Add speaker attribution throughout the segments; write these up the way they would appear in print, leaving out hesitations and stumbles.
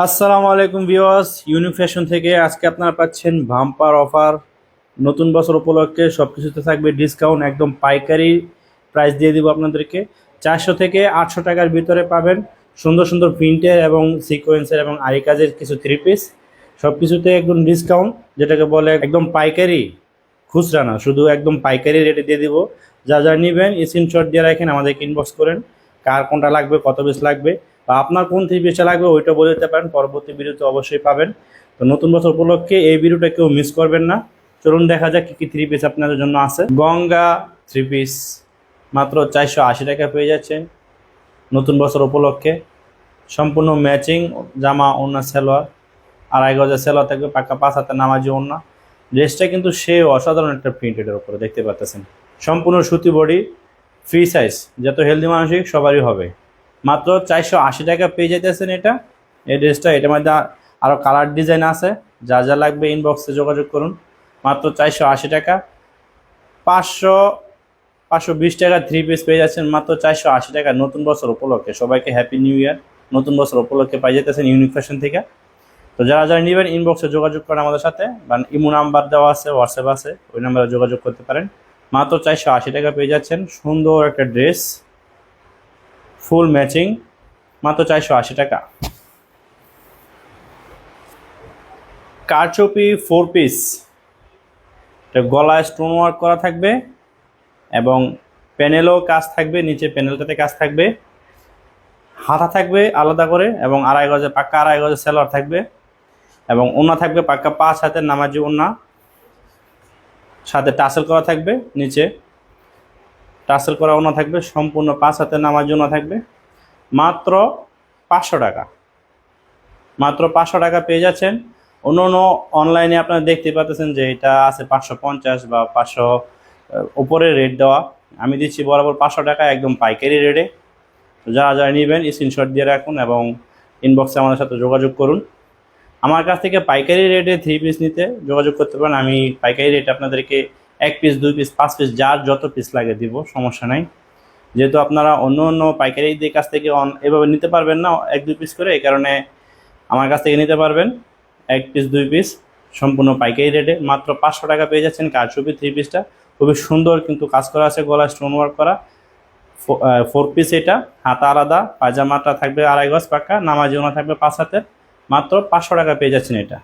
Speaker 1: আসসালামু আলাইকুম viewers, unique fashion থেকে আজকে আপনারা পাচ্ছেন ভাম্পার অফার। নতুন বছর উপলক্ষে সব কিছুতে থাকবে ডিসকাউন্ট, একদম পাইকারি প্রাইস দিয়ে দিব আপনাদেরকে। 400 থেকে 800 টাকার ভিতরে পাবেন সুন্দর সুন্দর প্রিন্টের এবং সিকোয়েন্সের এবং আরি কাজের কিছু থ্রি পিস। সব কিছুতে একদম ডিসকাউন্ট, যেটাকে বলে একদম পাইকারি, খুচরা না, শুধু একদম পাইকারি রেটে দিয়ে দিব। যা যা নেবেন স্ক্রিনশট দিয়ে রাখেন, আমাদেরকে ইনবক্স করেন কার কোনটা লাগবে, কত পিস লাগবে, বা আপনার কোন থ্রি পিসটা লাগবে ওইটা বলে দিতে পারেন। পরবর্তী ভিডিওতে অবশ্যই পাবেন। তো নতুন বছর উপলক্ষে এই ভিডিওটা কেউ মিস করবেন না। চলুন দেখা যাক কী কী থ্রি পিস আপনাদের জন্য আছে। গঙ্গা থ্রি পিস মাত্র 480 টাকা পেয়ে যাচ্ছেন নতুন বছর উপলক্ষে। সম্পূর্ণ ম্যাচিং জামা, ওড়না, সালোয়ার, আড়াই গজের সালোয়ার থাকবে, পাক্কা 5 হাতের নামাজি ওড়না। ড্রেসটা কিন্তু সে অসাধারণ একটা প্রিন্টেডের উপরে দেখতে পাচ্ছেন। সম্পূর্ণ সুতি বডি, ফ্রি সাইজ, যত হেলদি মানসিক সবারই হবে। মাত্র 480 টাকা পেয়ে যেতেছেন এটা, এই ড্রেসটা। এটার মধ্যে আরও কালার ডিজাইন আছে, যা যা লাগবে ইনবক্সে যোগাযোগ করুন। মাত্র 480 টাকা। 520 টাকা থ্রি পিস পেয়ে যাচ্ছেন মাত্র 480 টাকা নতুন বছর উপলক্ষে। সবাইকে হ্যাপি নিউ ইয়ার। নতুন বছর উপলক্ষে পাই যেতেছেন ইউনিক ফ্যাশন থেকে। তো যারা যারা নেবেন ইনবক্সে যোগাযোগ করেন আমাদের সাথে, বা ইমো নাম্বার দেওয়া আছে, হোয়াটসঅ্যাপ আছে, ওই নাম্বারে যোগাযোগ করতে পারেন। মাত্র 480 টাকা পেয়ে যাচ্ছেন সুন্দর একটা ড্রেস, ফুল ম্যাচিং, মাত্র 480 টাকা। কারচুপি 4 পিস, এটা গলায় স্টোন ওয়ার্ক করা থাকবে এবং প্যানেলও কাজ থাকবে, নিচে প্যানেলটাতে কাজ থাকবে, হাতা থাকবে আলাদা করে, এবং পাক্কা আড়াই গজে সেলোয়ার থাকবে, এবং ওড়না থাকবে পাক্কা 5 হাতের নামাজি ওড়না, সাথে টাসেল করা থাকবে, নিচে টাসেল করা ওড়না থাকবে, সম্পূর্ণ 5 হাতের নামাজি ওড়না থাকবে। মাত্র 500 টাকা। মাত্র 500 টাকা পেয়ে যাচ্ছেন। অন্য অন্য অনলাইনে আপনারা দেখতে পাচ্ছেন যে এটা আছে 550 বা 500 উপরে রেট দেওয়া। আমি দিচ্ছি বরাবর 500 টাকা, একদম পাইকারি রেটে। যারা যারা নেবেন স্ক্রিনশট দিয়ে রাখুন এবং ইনবক্সে আমাদের সাথে যোগাযোগ করুন। আমার কাছ থেকে পাইকারি রেটে থ্রি পিস নিতে যোগাযোগ করতে পারেন। আমি পাইকারি রেটে আপনাদেরকে 1 পিস, 2 পিস, 5 পিস, যার যত পিস লাগে দিব, সমস্যা নাই। যেহেতু আপনারা অন্য অন্য পাইকারিদের কাছ থেকে এভাবে নিতে পারবেন না 1-2 পিস করে, এই কারণে আমার কাছ থেকে নিতে পারবেন 1 পিস, 2 পিস সম্পূর্ণ পাইকারি রেটে। মাত্র 500 টাকা পেয়ে যাচ্ছেন কারচুপি থ্রি পিসটা। খুবই সুন্দর কিন্তু কাজ করা আছে, গলা স্টোন ওয়ার্ক করা। 4 পিস এটা, হাতা আলাদা, পায়জামাটা থাকবে আড়াই গজ পাক্কা, নামাজি ওড়না থাকবে 5 হাতের। মাত্র 500 টাকা পেয়ে যাচ্ছেন এটা।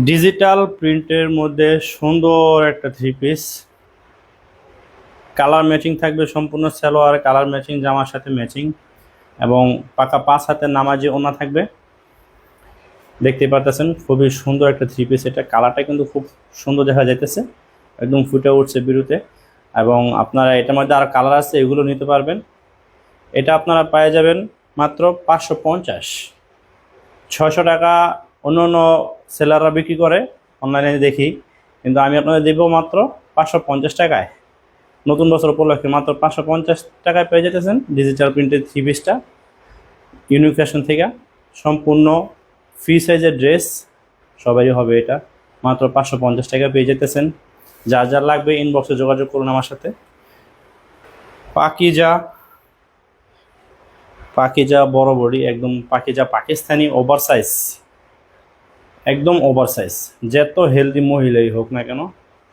Speaker 1: ডিজিটাল প্রিন্টের মধ্যে সুন্দর একটা থ্রি পিস, কালার ম্যাচিং থাকবে, সম্পূর্ণ সালোয়ার কালার ম্যাচিং, জামার সাথে ম্যাচিং, এবং পাকা 5 হাতের নামাজি ওড়না থাকবে। দেখতে পারতেছেন খুবই সুন্দর একটা থ্রি পিস এটা। কালারটা কিন্তু খুব সুন্দর দেখা যাইতেছে, একদম ফুটে উঠছে বিরুতে। এবং আপনারা এটার মধ্যে আর কালার আছে, এগুলো নিতে পারবেন। এটা আপনারা পেয়ে যাবেন মাত্র 550। 600 টাকা অন্য অন্য সেলাররা বিক্রি করে, অনলাইনে দেখি, কিন্তু আমি আপনাদের দেব মাত্র 550 টাকায়। নতুন বছর উপলক্ষে মাত্র 550 টাকায় পেয়ে যেতেছেন ডিজিটাল প্রিন্টের থ্রি পিসটা ইউনিক ফ্যাশন থেকে। সম্পূর্ণ ফ্রি সাইজের ড্রেস, সবারই হবে এটা। মাত্র 550 টাকা পেয়ে যেতেছেন। যার যার লাগবে ইনবক্সে যোগাযোগ করুন আমার সাথে। পাকিজা, পাকিজা বড় বডি, একদম পাকিজা পাকিস্তানি ওভার সাইজ, একদম ওভার সাইজ। যত হেলদি মহিলাই হোক না কেন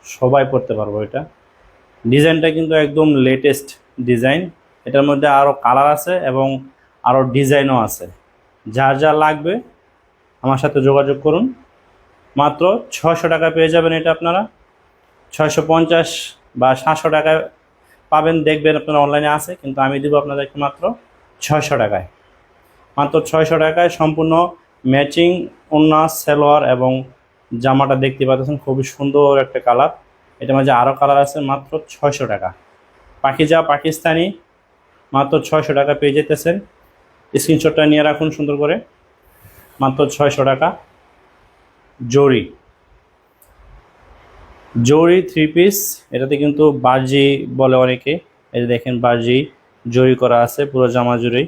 Speaker 1: সবাই পরতে পারবো এটা। ডিজাইনটা কিন্তু একদম লেটেস্ট ডিজাইন। এটার মধ্যে আরও কালার আছে এবং আরও ডিজাইনও আছে। যার যা লাগবে আমার সাথে যোগাযোগ করুন। মাত্র 600 টাকা পেয়ে যাবেন এটা আপনারা। 650 বা 700 টাকায় পাবেন, দেখবেন আপনারা অনলাইনে আছে, কিন্তু আমি দেবো আপনাদেরকে মাত্র 600 টাকায়। মাত্র 600 টাকায় সম্পূর্ণ ম্যাচিং ওড়না, সালোয়ার এবং জামাটা দেখতে পাচ্ছেন খুবই সুন্দর একটা কালার। এটার মাঝে আরও কালার আছে। মাত্র 600 টাকা। পাকিজা পাকিস্তানি মাত্র 600 টাকা পেয়ে যেতেছেন। স্ক্রিনশটটা নিয়ে রাখুন সুন্দর করে। মাত্র 600 টাকা। জরি, জরি থ্রি পিস, এটাতে কিন্তু বার্জি বলে অনেকে। এই যে দেখেন বার্জি জরি করা আছে পুরো জামা জুড়েই,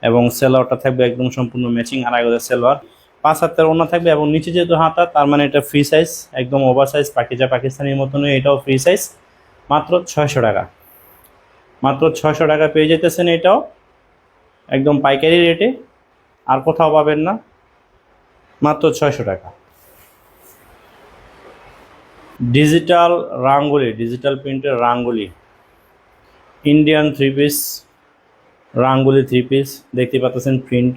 Speaker 1: এবং সেলোয়ারটা থাকবে একদম সম্পূর্ণ ম্যাচিং আড়াই গজের সেলোয়ার, 5 হাতের ওড়না থাকবে, এবং নিচে যেহেতু হাতা তার মানে এটা ফ্রি সাইজ, একদম ওভার সাইজ পাকিজা পাকিস্তানির মতনই এটাও ফ্রি সাইজ। মাত্র 600 টাকা। মাত্র 600 টাকা পেয়ে যেতেছেন এটাও একদম পাইকারি রেটে। আর কোথাও পাবেন না, মাত্র 600 টাকা। ডিজিটাল রাঙ্গুলি, ডিজিটাল প্রিন্টের রাঙ্গুলি, ইন্ডিয়ান 3 পিস রাঙ্গুলি 3 পিস দেখতে পাচ্ছেন, প্রিন্ট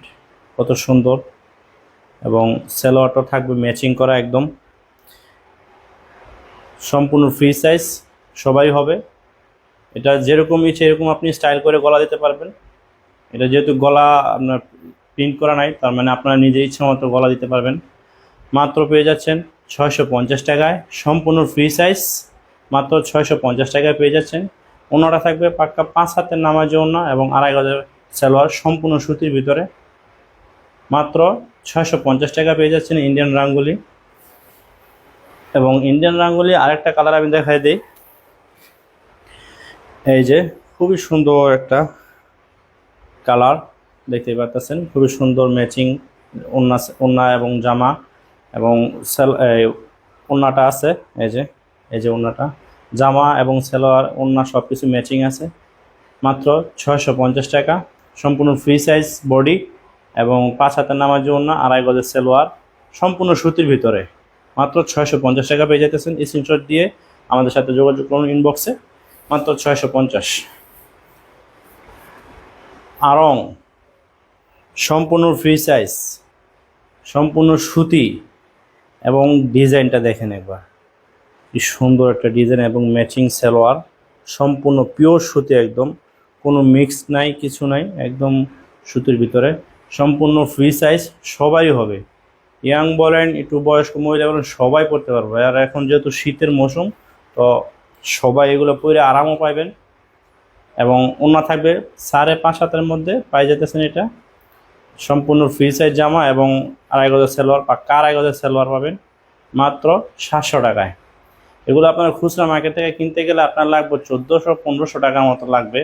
Speaker 1: কত সুন্দর এবং সালোয়ারটা থাকবে ম্যাচিং করা, একদম সম্পূর্ণ ফ্রি সাইজ, সবাই হবে। এটা যেরকম ইচ্ছে এরকম আপনি স্টাইল করে গলা দিতে পারবেন। এটা যেহেতু গলা আপনার প্রিন্ট করা নাই, তার মানে আপনারা নিজের ইচ্ছা মতো গলা দিতে পারবেন। মাত্র পেয়ে যাচ্ছেন 650 টাকায়, সম্পূর্ণ ফ্রি সাইজ, মাত্র 650 টাকায় পেয়ে যাচ্ছেন। ওনারা থাকবে পাক্কা 5 হাতের নামাজি ওড়না এবং 2.5 গজের সালোয়ার, সম্পূর্ণ সুতির ভিতরে, মাত্র 650 টাকা পেয়ে যাচ্ছেন ইন্ডিয়ান রাঙ্গুলি। এবং ইন্ডিয়ান রাঙ্গুলি আরেকটা কালার আমি দেখাই দিই, এই যে খুবই সুন্দর একটা কালার দেখতে পাচ্ছেন, খুবই সুন্দর ম্যাচিং ওড়না এবং জামা এবং ওড়নাটা আছে, এই যে ওড়নাটা, জামা এবং সালোয়ার ওড়না সব কিছু ম্যাচিং আছে। মাত্র 650 টাকা, সম্পূর্ণ ফ্রি সাইজ বডি এবং 5 হাতের নামাজি ওড়না, 2.5 গজের সালোয়ার, সম্পূর্ণ সুতির ভিতরে, মাত্র 650 টাকা পেয়ে যেতেছেন। স্ক্রিনশট দিয়ে আমাদের সাথে যোগাযোগ করুন ইনবক্সে, মাত্র 650। আড়ং, সম্পূর্ণ ফ্রি সাইজ, সম্পূর্ণ সুতি এবং ডিজাইনটা দেখেন একবার, কি সুন্দর একটা ডিজাইন এবং ম্যাচিং সালোয়ার, সম্পূর্ণ পিওর সুতি, একদম কোনো মিক্স নাই, কিছু নাই, একদম সুতির ভিতরে, সম্পূর্ণ ফ্রি সাইজ, সবাই হবে, ইয়াং বলেন একটু বয়স্ক মহিলা বলেন সবাই পরতে পারবে। আর এখন যেহেতু শীতের মৌসুম, তো সবাই এগুলো পরে আরামও পাইবেন। এবং ওড়না থাকবে 5.5 হাতের মধ্যে পাই যেতেছেন। এটা সম্পূর্ণ ফ্রি সাইজ জামা এবং 2.5 গজের সালোয়ার, পাক্কা 2.5 গজের সালোয়ার পাবেন মাত্র 700 টাকায়। এগুলো আপনার খুচরা মার্কেট থেকে কিনতে গেলে আপনার লাগবে 1400-1500 টাকার মতো লাগবে।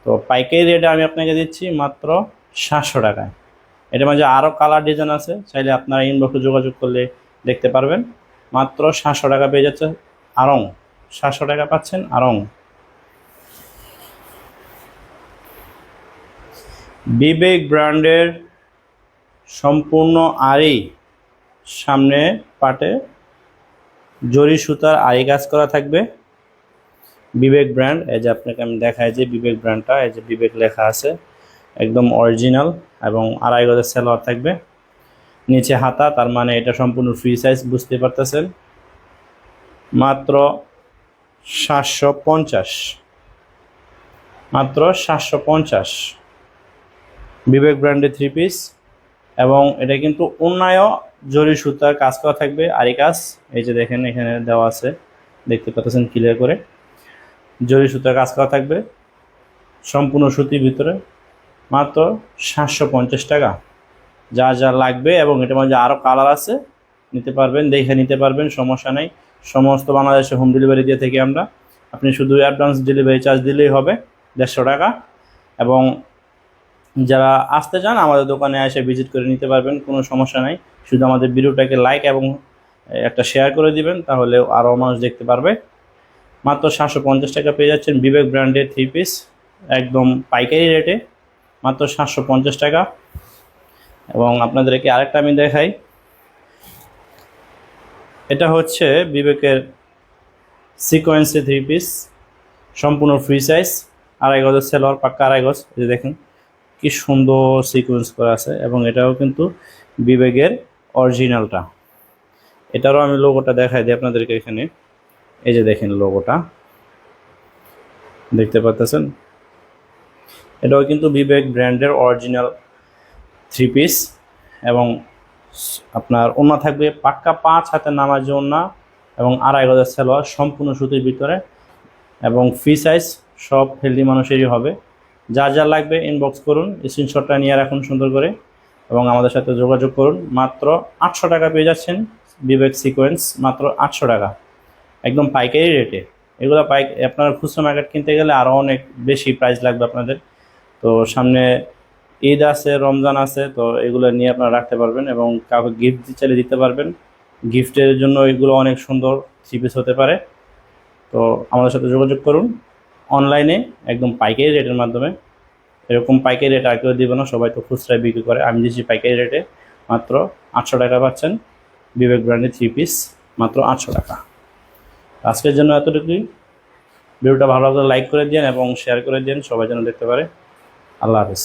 Speaker 1: তো পাইকারি রেটে আমি আপনাকে দিচ্ছি মাত্র 700 টাকায়। এটার মাঝে আরও কালার ডিজাইন আছে, চাইলে আপনারা ইনবক্সে যোগাযোগ করলে দেখতে পারবেন। মাত্র 700 টাকা পেয়ে যাচ্ছে আড়ং, 700 টাকা পাচ্ছেন আড়ং। বিবেক ব্র্যান্ডের সম্পূর্ণ আড়ি, সামনে পাটে জরি সুতার আড়ি কাজ করা থাকবে, বিবেক ব্র্যান্ড। এই যে আপনাকে আমি দেখাই যে বিবেক ব্র্যান্ডটা, এই যে বিবেক লেখা আছে, একদম অরিজিনাল এবং 2.5 গজের সালোয়ার থাকবে, নিচে হাতা, তার মানে এটা সম্পূর্ণ ফ্রি সাইজ, বুঝতে পারতেছেন। মাত্র 750, মাত্র 750 বিবেক ব্র্যান্ডের 3 পিস। এবং এটা কিন্তু ওড়নায়ও জরি সুতার কাজ করা থাকবে, আড়ি কাজ, এই যে দেখেন এখানে দেওয়া আছে, দেখতে পাচ্ছেন ক্লিয়ার করে, জরি সুতার কাজ করা থাকবে, সম্পূর্ণ সুতির ভিতরে, মাত্র 750 টাকা। যা যা লাগবে, এবং এটার মধ্যে আরও কালার আছে, নিতে পারবেন, দেখে নিতে পারবেন, সমস্যা নেই। সমস্ত বাংলাদেশে হোম ডেলিভারি দিয়ে থাকি আমরা, আপনি শুধু অ্যাডভান্স ডেলিভারি চার্জ দিলেই হবে 150 টাকা। এবং যারা আসতে চান আমাদের দোকানে এসে ভিজিট করে নিতে পারবেন, কোনো সমস্যা নাই। শুধু আমাদের ভিডিওটাকে লাইক এবং একটা শেয়ার করে দিবেন, তাহলে আরও মানুষ দেখতে পারবে। মাত্র 750 টাকা পেয়ে যাচ্ছেন বিবেক ব্র্যান্ডের 3 পিস, একদম পাইকারি রেটে, মাত্র 750 টাকা। এবং আপনাদেরকে আরেকটা আমি দেখাই, এটা হচ্ছে বিবেকের সিকোয়েন্সে 3 পিস, সম্পূর্ণ ফ্রি সাইজ, 2.5 গজের সালোয়ার, পাক্কা 2.5 গজ, এই যে দেখেন কি সুন্দর সিকোয়েন্স করা আছে। এবং এটাও কিন্তু বিবেকের অরিজিনালটা। এটারও আমি লোগোটা দেখাই দিই আপনাদেরকে এখানে, এই যে দেখেন লোগোটা দেখতে পাচ্ছেন, এটাও কিন্তু বিবেক ব্র্যান্ডের অরিজিনাল 3 পিস। এবং আপনার ওড়না থাকবে পাক্কা 5 হাতের নামাজি ওড়না এবং 2.5 গজের সালোয়ার, সম্পূর্ণ সুতির ভিতরে এবং ফ্রি সাইজ, সব হেলদি মানুষেরই হবে। যা যা লাগবে ইনবক্স করুন, স্ক্রিনশটটা নিয়ে রাখুন সুন্দর করে এবং আমাদের সাথে যোগাযোগ করুন। মাত্র 800 টাকা পেয়ে যাচ্ছেন বিবেক সিকোয়েন্স, মাত্র 800 টাকা, একদম পাইকারি রেটে। এগুলো আপনার খুচরা মার্কেট কিনতে গেলে আরও অনেক বেশি প্রাইস লাগবে আপনাদের। তো সামনে ঈদ আছে, রমজান আছে, তো এগুলো নিয়ে আপনারা রাখতে পারবেন এবং কাউকে গিফট চাইলে দিতে পারবেন। গিফটের জন্য এগুলো অনেক সুন্দর 3 পিস হতে পারে। তো আমাদের সাথে যোগাযোগ করুন অনলাইনে, একদম পাইকারি রেটের মাধ্যমে। এরকম পাইকারি রেটে আর কেউ দিবে না, সবাই তো খুচরায় বিক্রি করে। আমি দিচ্ছি পাইকারি রেটে মাত্র 800 টাকা পাচ্ছেন বিবেক ব্র্যান্ডের 3 পিস, মাত্র 800 টাকা। আজকের জন্য এতটুকুই। ভিডিওটা ভালো লাগলে লাইক করে দিন এবং শেয়ার করে দিন, সবাই যেন দেখতে পারে। আল্লাহ হাফেজ।